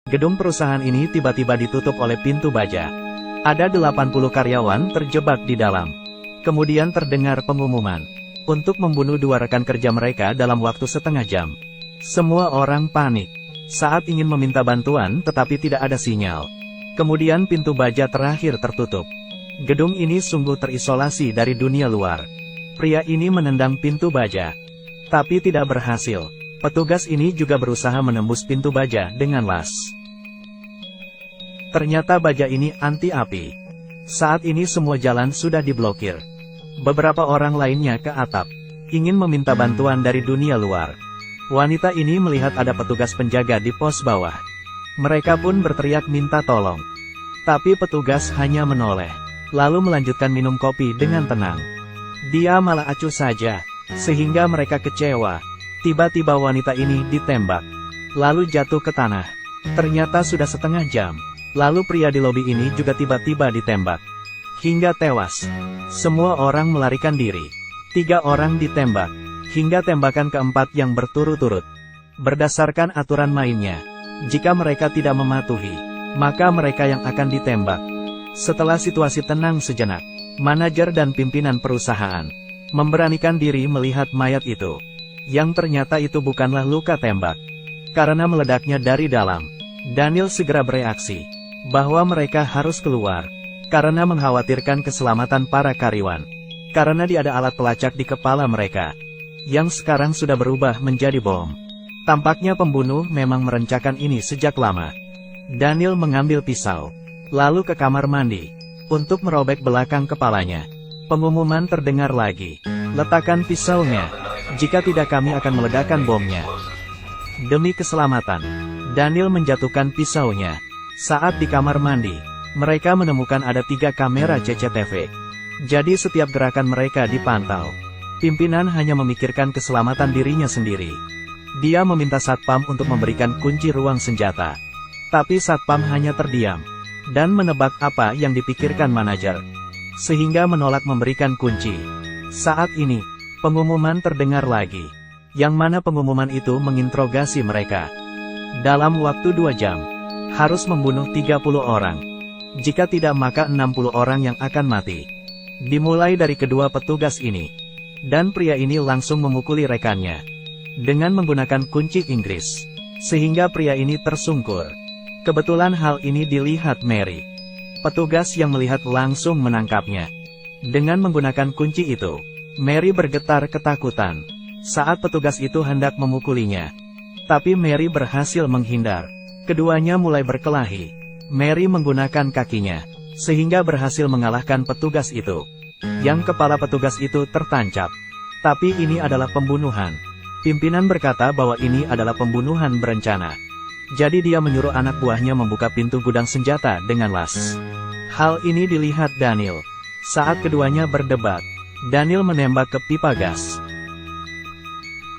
Gedung perusahaan ini tiba-tiba ditutup oleh pintu baja. Ada 80 karyawan terjebak di dalam. Kemudian terdengar pengumuman untuk membunuh 2 rekan kerja mereka dalam waktu setengah jam. Semua orang panik saat ingin meminta bantuan tetapi tidak ada sinyal. Kemudian pintu baja terakhir tertutup. Gedung ini sungguh terisolasi dari dunia luar. Pria ini menendang pintu baja, tapi tidak berhasil. Petugas ini juga berusaha menembus pintu baja dengan las. Ternyata baja ini anti api. Saat ini semua jalan sudah diblokir. Beberapa orang lainnya ke atap, ingin meminta bantuan dari dunia luar. Wanita ini melihat ada petugas penjaga di pos bawah. Mereka pun berteriak minta tolong. Tapi petugas hanya menoleh, lalu melanjutkan minum kopi dengan tenang. Dia malah acuh saja, sehingga mereka kecewa. Tiba-tiba wanita ini ditembak, lalu jatuh ke tanah. Ternyata sudah setengah jam. Lalu pria di lobi ini juga tiba-tiba ditembak, hingga tewas. Semua orang melarikan diri. 3 orang ditembak, hingga tembakan keempat yang berturut-turut. Berdasarkan aturan mainnya, jika mereka tidak mematuhi, maka mereka yang akan ditembak. Setelah situasi tenang sejenak, manajer dan pimpinan perusahaan memberanikan diri melihat mayat itu. Yang ternyata itu bukanlah luka tembak, karena meledaknya dari dalam. Daniel segera bereaksi bahwa mereka harus keluar, karena mengkhawatirkan keselamatan para karyawan. Karena dia ada alat pelacak di kepala mereka, yang sekarang sudah berubah menjadi bom. Tampaknya pembunuh memang merencanakan ini sejak lama. Daniel mengambil pisau, lalu ke kamar mandi, untuk merobek belakang kepalanya. Pengumuman terdengar lagi, letakkan pisaunya, jika tidak kami akan meledakkan bomnya. Demi keselamatan, Daniel menjatuhkan pisaunya. Saat di kamar mandi, mereka menemukan ada 3 kamera CCTV. Jadi setiap gerakan mereka dipantau. Pimpinan hanya memikirkan keselamatan dirinya sendiri. Dia meminta satpam untuk memberikan kunci ruang senjata. Tapi satpam hanya terdiam, dan menebak apa yang dipikirkan manajer, sehingga menolak memberikan kunci. Saat ini, pengumuman terdengar lagi, yang mana pengumuman itu menginterogasi mereka. Dalam waktu 2 jam, harus membunuh 30 orang. Jika tidak maka 60 orang yang akan mati. Dimulai dari kedua petugas ini. Dan pria ini langsung memukuli rekannya dengan menggunakan kunci Inggris, sehingga pria ini tersungkur. Kebetulan hal ini dilihat Mary. Petugas yang melihat langsung menangkapnya. Dengan menggunakan kunci itu, Mary bergetar ketakutan saat petugas itu hendak memukulinya. Tapi Mary berhasil menghindar. Keduanya mulai berkelahi. Mary menggunakan kakinya, sehingga berhasil mengalahkan petugas itu. Yang kepala petugas itu tertancap. Tapi ini adalah pembunuhan. Pimpinan berkata bahwa ini adalah pembunuhan berencana. Jadi dia menyuruh anak buahnya membuka pintu gudang senjata dengan las. Hal ini dilihat Daniel. Saat keduanya berdebat, Daniel menembak ke pipa gas.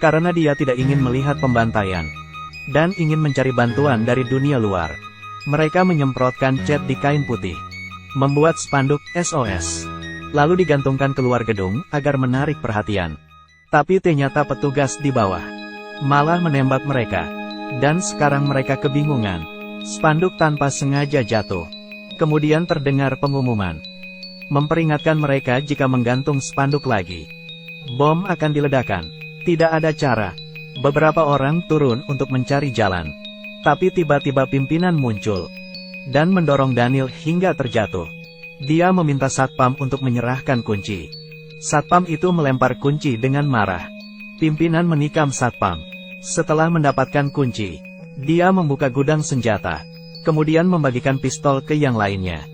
Karena dia tidak ingin melihat pembantaian, dan ingin mencari bantuan dari dunia luar. Mereka menyemprotkan cat di kain putih, membuat spanduk SOS, lalu digantungkan keluar gedung agar menarik perhatian. Tapi ternyata petugas di bawah malah menembak mereka, dan sekarang mereka kebingungan. Spanduk tanpa sengaja jatuh. Kemudian terdengar pengumuman, memperingatkan mereka jika menggantung spanduk lagi, bom akan diledakkan. Tidak ada cara. Beberapa orang turun untuk mencari jalan. Tapi tiba-tiba pimpinan muncul, dan mendorong Daniel hingga terjatuh. Dia meminta satpam untuk menyerahkan kunci. Satpam itu melempar kunci dengan marah. Pimpinan menikam satpam. Setelah mendapatkan kunci, dia membuka gudang senjata. Kemudian membagikan pistol ke yang lainnya.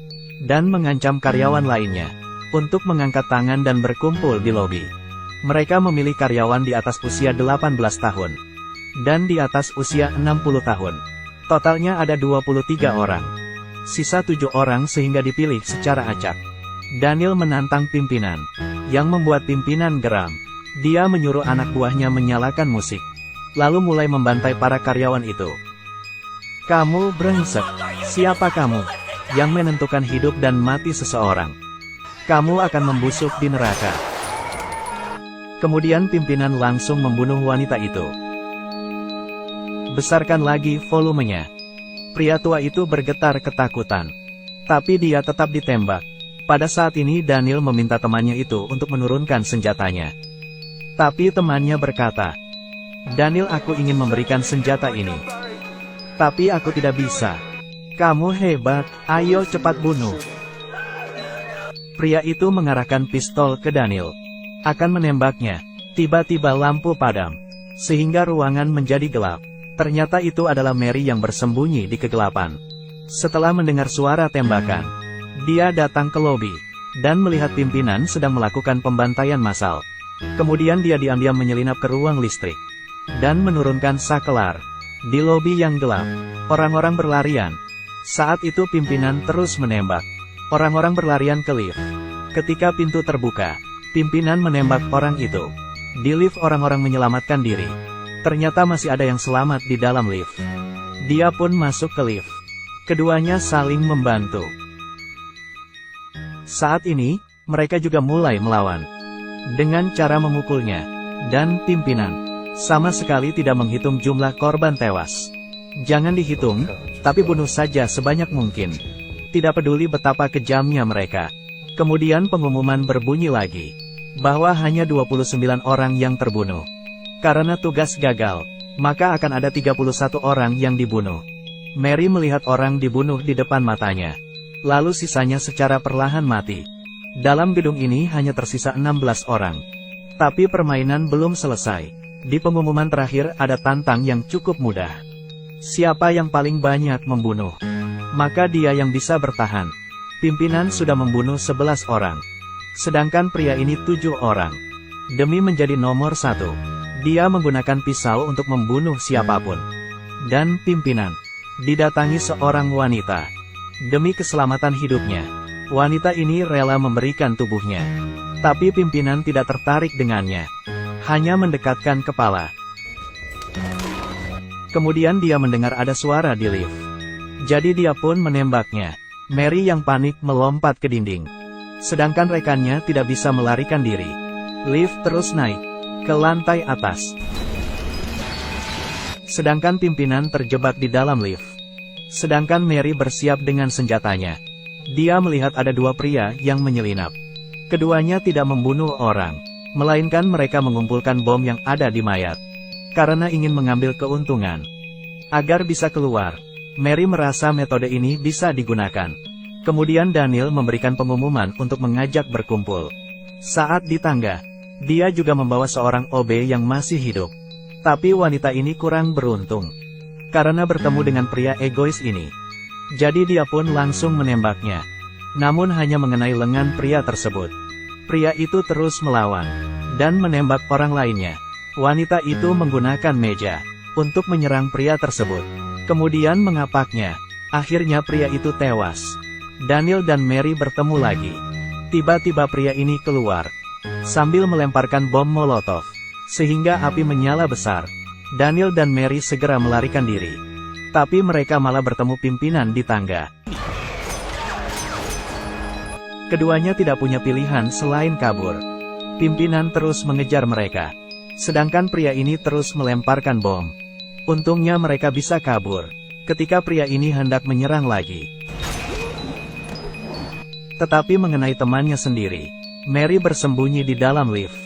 Dan mengancam karyawan lainnya untuk mengangkat tangan dan berkumpul di lobi. Mereka memilih karyawan di atas usia 18 tahun. Dan di atas usia 60 tahun. Totalnya ada 23 orang. Sisa 7 orang sehingga dipilih secara acak. Daniel menantang pimpinan, yang membuat pimpinan geram. Dia menyuruh anak buahnya menyalakan musik, lalu mulai membantai para karyawan itu. Kamu brengsek. Siapa kamu yang menentukan hidup dan mati seseorang? Kamu akan membusuk di neraka. Kemudian pimpinan langsung membunuh wanita itu. Besarkan lagi volumenya. Pria tua itu bergetar ketakutan. Tapi dia tetap ditembak. Pada saat ini Daniel meminta temannya itu untuk menurunkan senjatanya. Tapi temannya berkata, "Daniel, aku ingin memberikan senjata ini. Tapi aku tidak bisa. Kamu hebat, ayo cepat bunuh." Pria itu mengarahkan pistol ke Daniel. Akan menembaknya. Tiba-tiba lampu padam. Sehingga ruangan menjadi gelap. Ternyata itu adalah Mary yang bersembunyi di kegelapan. Setelah mendengar suara tembakan, dia datang ke lobi, dan melihat pimpinan sedang melakukan pembantaian massal. Kemudian dia diam-diam menyelinap ke ruang listrik, dan menurunkan sakelar. Di lobi yang gelap, orang-orang berlarian. Saat itu pimpinan terus menembak. Orang-orang berlarian ke lift. Ketika pintu terbuka, pimpinan menembak orang itu. Di lift orang-orang menyelamatkan diri. Ternyata masih ada yang selamat di dalam lift. Dia pun masuk ke lift. Keduanya saling membantu. Saat ini, mereka juga mulai melawan. Dengan cara memukulnya. Dan pimpinan sama sekali tidak menghitung jumlah korban tewas. Jangan dihitung, tapi bunuh saja sebanyak mungkin. Tidak peduli betapa kejamnya mereka. Kemudian pengumuman berbunyi lagi. Bahwa hanya 29 orang yang terbunuh. Karena tugas gagal, maka akan ada 31 orang yang dibunuh. Mary melihat orang dibunuh di depan matanya. Lalu sisanya secara perlahan mati. Dalam gedung ini hanya tersisa 16 orang. Tapi permainan belum selesai. Di pengumuman terakhir ada tantang yang cukup mudah. Siapa yang paling banyak membunuh? Maka dia yang bisa bertahan. Pimpinan sudah membunuh 11 orang. Sedangkan pria ini 7 orang. Demi menjadi nomor 1, dia menggunakan pisau untuk membunuh siapapun. Dan pimpinan didatangi seorang wanita. Demi keselamatan hidupnya, wanita ini rela memberikan tubuhnya. Tapi pimpinan tidak tertarik dengannya. Hanya mendekatkan kepala. Kemudian dia mendengar ada suara di lift. Jadi dia pun menembaknya. Mary yang panik melompat ke dinding. Sedangkan rekannya tidak bisa melarikan diri. Lift terus naik ke lantai atas. Sedangkan pimpinan terjebak di dalam lift. Sedangkan Mary bersiap dengan senjatanya. Dia melihat ada 2 pria yang menyelinap. Keduanya tidak membunuh orang, melainkan mereka mengumpulkan bom yang ada di mayat. Karena ingin mengambil keuntungan. Agar bisa keluar, Mary merasa metode ini bisa digunakan. Kemudian Daniel memberikan pengumuman untuk mengajak berkumpul. Saat di tangga, dia juga membawa seorang OB yang masih hidup. Tapi wanita ini kurang beruntung. Karena bertemu dengan pria egois ini. Jadi dia pun langsung menembaknya. Namun hanya mengenai lengan pria tersebut. Pria itu terus melawan. Dan menembak orang lainnya. Wanita itu menggunakan meja untuk menyerang pria tersebut. Kemudian mengapaknya. Akhirnya pria itu tewas. Daniel dan Mary bertemu lagi. Tiba-tiba pria ini keluar. Sambil melemparkan bom molotov. Sehingga api menyala besar. Daniel dan Mary segera melarikan diri. Tapi mereka malah bertemu pimpinan di tangga. Keduanya tidak punya pilihan selain kabur. Pimpinan terus mengejar mereka. Sedangkan pria ini terus melemparkan bom. Untungnya mereka bisa kabur. Ketika pria ini hendak menyerang lagi. Tetapi mengenai temannya sendiri, Mary bersembunyi di dalam lift.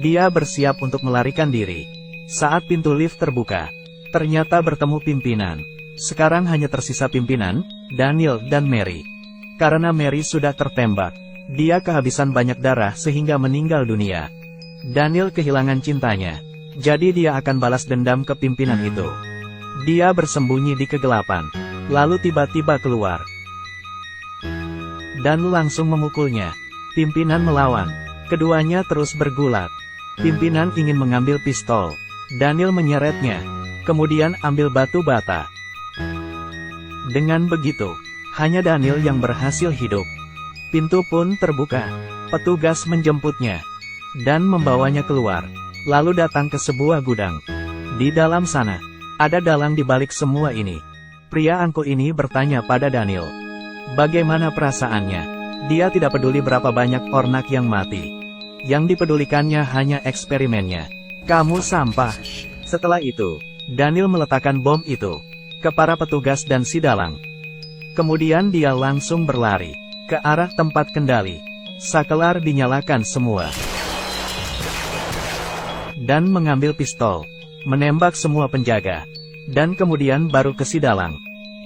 Dia bersiap untuk melarikan diri. Saat pintu lift terbuka, ternyata bertemu pimpinan. Sekarang hanya tersisa pimpinan, Daniel dan Mary. Karena Mary sudah tertembak, dia kehabisan banyak darah sehingga meninggal dunia. Daniel kehilangan cintanya, jadi dia akan balas dendam ke pimpinan itu. Dia bersembunyi di kegelapan, lalu tiba-tiba keluar. Dan langsung memukulnya. Pimpinan melawan. Keduanya terus bergulat. Pimpinan ingin mengambil pistol. Daniel menyeretnya. Kemudian ambil batu bata. Dengan begitu, hanya Daniel yang berhasil hidup. Pintu pun terbuka. Petugas menjemputnya. Dan membawanya keluar. Lalu datang ke sebuah gudang. Di dalam sana, ada dalang di balik semua ini. Pria angkuh ini bertanya pada Daniel. Bagaimana perasaannya? Dia tidak peduli berapa banyak ornak yang mati. Yang dipedulikannya hanya eksperimennya. Kamu sampah. Setelah itu, Daniel meletakkan bom itu. ke para petugas dan si dalang. Kemudian dia langsung berlari ke arah tempat kendali. Sakelar dinyalakan semua. Dan mengambil pistol, menembak semua penjaga. Dan kemudian baru ke si dalang.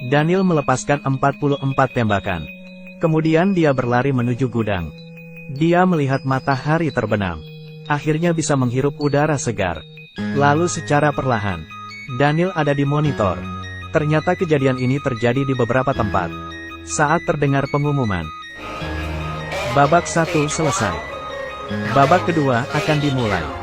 Daniel melepaskan 44 tembakan. Kemudian dia berlari menuju gudang. Dia melihat matahari terbenam. Akhirnya bisa menghirup udara segar. Lalu secara perlahan, Daniel ada di monitor. Ternyata kejadian ini terjadi di beberapa tempat. Saat terdengar pengumuman, babak 1 selesai. Babak kedua akan dimulai.